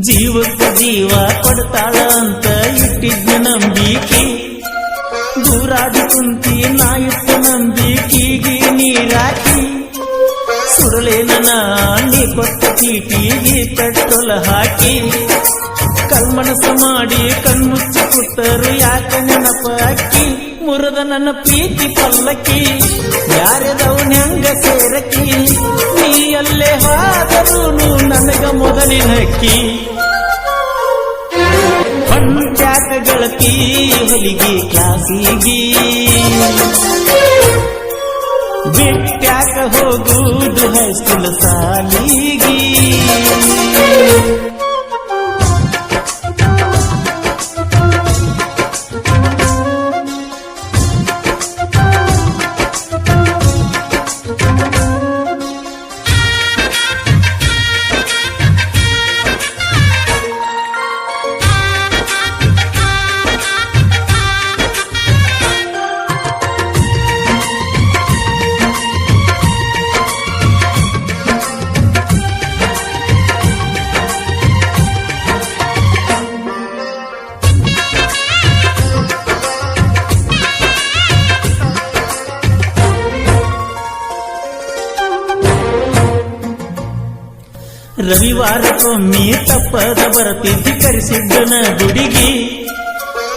ಜೀವಕ್ಕೆ ಜೀವ ಕೊಡ್ತಾಳ ಅಂತ ಇಟ್ಟಿದ್ದ ನಂಬಿಕೆ ದೂರಾದಿ ಕುಂತಿ ನಾಯಿತ್ತ ನಂಬಿಕೆಗೆ ನೀರಾಕಿ ಸುಡಲೇನ ನೀ ಕೊಟ್ಟ ಚೀಟಿಗೆ ಪೆಟ್ರೋಲ್ ಹಾಕಿ ಕಲ್ಮನಸ ಮಾಡಿ ಕಣ್ಮುಚ್ಚಿ ಕುತ್ತರು ಯಾಕ ನೆನಪ ಅಕ್ಕಿ ಮುರದ ನನ್ನ ಪ್ರೀತಿ ಪಲ್ಲಕ್ಕಿ ಯಾರದವನ ಹೆಂಗ ಸೇರಕಿ ನೀ ಅಲ್ಲೇ ಹಾದರೂ ನನಗ ಮೊದಲಿನಕ್ಕಿ ಪಂಚಾಕ ಗೆಳತಿ ಹೊಲಿಗೆ ಕ್ಲಾಸಿಗಿ ಬಿಟ್ಟ್ಯಾಕ ಹೋಗುವುದು ಹೈಸ್ಕೂಲ್ ಸಾಲಿಗಿ ರವಿವಾರಕ್ಕೊಮ್ಮೆ ತಪ್ಪದ ಬರತಿದ್ದಿ ಕರೆಸಿದ್ದನ ಗುಡಿಗಿ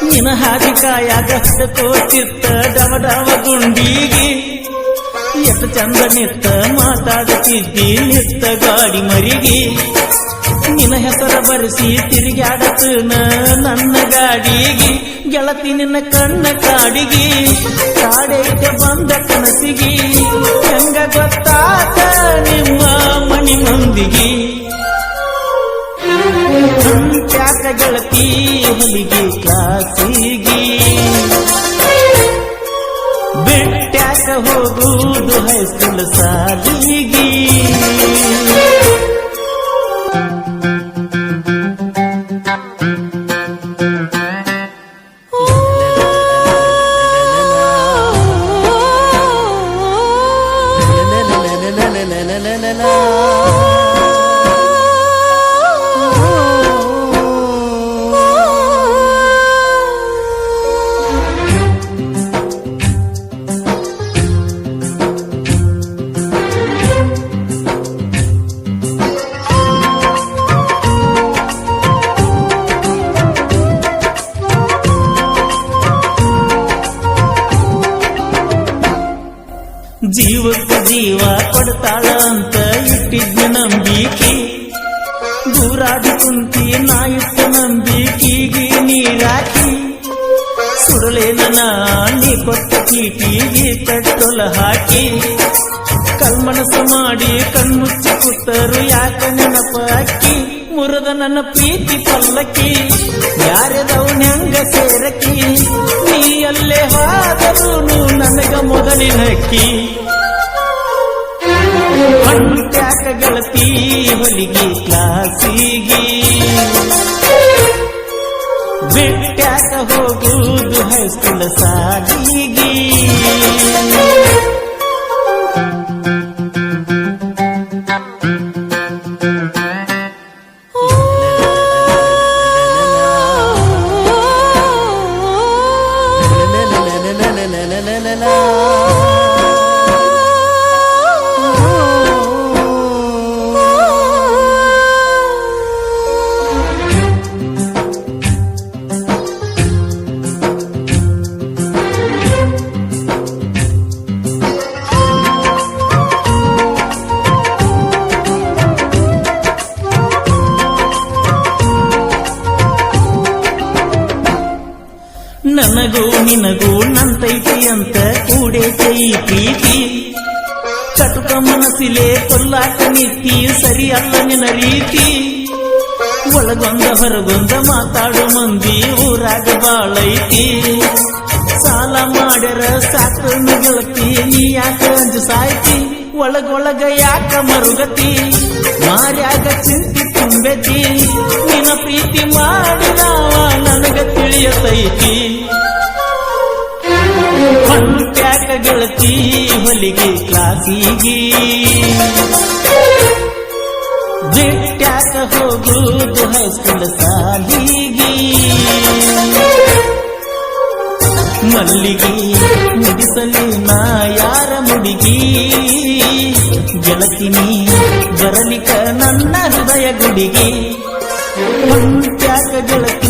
ನಿನ ಹಾದಿ ಕಾಯಾಗ ತೋಚಿತ್ತ ಡವಡವ ಗುಂಡಿಗಿ ಎಷ್ಟು ಚಂದ ನಿತ್ತ ಮಾತಾಡುತ್ತಿದ್ದಿ ನಿತ್ತ ಗಾಡಿ ಮರಿಗಿ ನಿನ್ನ ಹೆಸರ ಬರೆಸಿ ತಿರುಗಾಡತನ ನನ್ನ ಗಾಡಿಗಿ ಗೆಳತಿ ನಿನ್ನ ಕಣ್ಣ ಕಾಡಿಗಿ ಕಾಡೇಕೆ ಬಂದ ಕನಸಿಗಿ ಹೆಂಗ ಗೊತ್ತಾತ ನಿಮ್ಮ ಮನಿ ಮಂದಿಗಿ ಚಾಕ ಗೆಳತಿ ಹೊಲಿಗೆ ಕ್ಲಾಸಿಗಿ ಬಿಟ್ಟ್ಯಾಕ ಹೋಗುವುದು ಹೈಸ್ಕೂಲ್ ಸಾಲಿಗಿ ಜೀವಕ್ಕೆ ಜೀವ ಕೊಡ್ತಾಳ ಅಂತ ಇಟ್ಟಿದ್ದ ನಂಬಿಕೆ ದೂರಾದಿ ಕುಂತಿ ನಾಯಿತ್ತ ನಂಬಿಕೆಗೆ ನೀರಾಕಿ ಸುಡಲೇನ ನೀ ಕೊಟ್ಟ ಚೀಟಿಗೆ ಪೆಟ್ರೋಲ್ ಹಾಕಿ ಕಲ್ಮನಸ ಮಾಡಿ ಕಣ್ಮುಚ್ಚಿ ಕುತ್ತರು ಯಾಕ ನೆನಪ ಅಕ್ಕಿ ಮುರದ ನನ್ನ ಪ್ರೀತಿ ಪಲ್ಲಕ್ಕಿ ಯಾರದವನ ಹೆಂಗ ಸೇರಕಿ ನೀ ಅಲ್ಲೇ ಹಾದರೂ ನನಗ ಮೊದಲಿನಕ್ಕಿ ಪಂಚಾಕ ಗೆಳತಿ ಹೊಲಿಗೆ ಕ್ಲಾಸಿಗಿ ಬಿಟ್ಟ್ಯಾಕ ಹೋಗುವುದು ಹೈಸ್ಕೂಲ್ ಸಾಲಿಗಿ ನನಗೂ ನಿನಗೂ ನಂತೈತಿ ಅಂತ ಕೂಡೈತೆ ಈ ಪ್ರೀತಿ ಕಟುಕ ಮನಸ್ಸಿಲೆ ಕೊಲ್ಲಾಕ ನೀತಿ ಸರಿ ಅಲ್ಲ ನಿನ್ನ ರೀತಿ ಒಳಗೊಂದ ಹೊರಗೊಂದ ಮಾತಾಡೋ ಮಂದಿ ಊರಾಗ ಬಾಳೈತಿ ಸಾಲ ಮಾಡ್ಯಾರ ಸಾಕು ಗೆಳತಿ ನೀ ಯಾಕ ಅಂಜು ಸಾಯ್ತಿ ಒಳಗೊಳಗ ಯಾಕ ಮರುಗತಿ ಮಾರ್ಯಾಗ ಚಿಂತಿ ತುಂಬೆತಿ ನಿನ್ನ ಪ್ರೀತಿ ಮಾಡಿದವ ನನಗ ತಿಳಿಯತೈತಿ ಪಂಚಾಕ ಗೆಳತಿ ಹೊಲಿಗೆ ಕ್ಲಾಸಿಗಿ ಬಿಟ್ಟ್ಯಾಕ ಹೋಗುದು ಹೈಸ್ಕೂಲ್ ಸಾಲಿಗಿ ಮಲ್ಲಿಗೆ ಮುಗಿಸಲಿ ನಾ ಯಾರ ಮುಡಿಗಿ ಗೆಳತಿನಿ ಬರಲಿಕ ನನ್ನ ಹೃದಯ ಗುಡಿಗೆ ಹೊಂಟ್ಯಾಕ ಗೆಳತಿ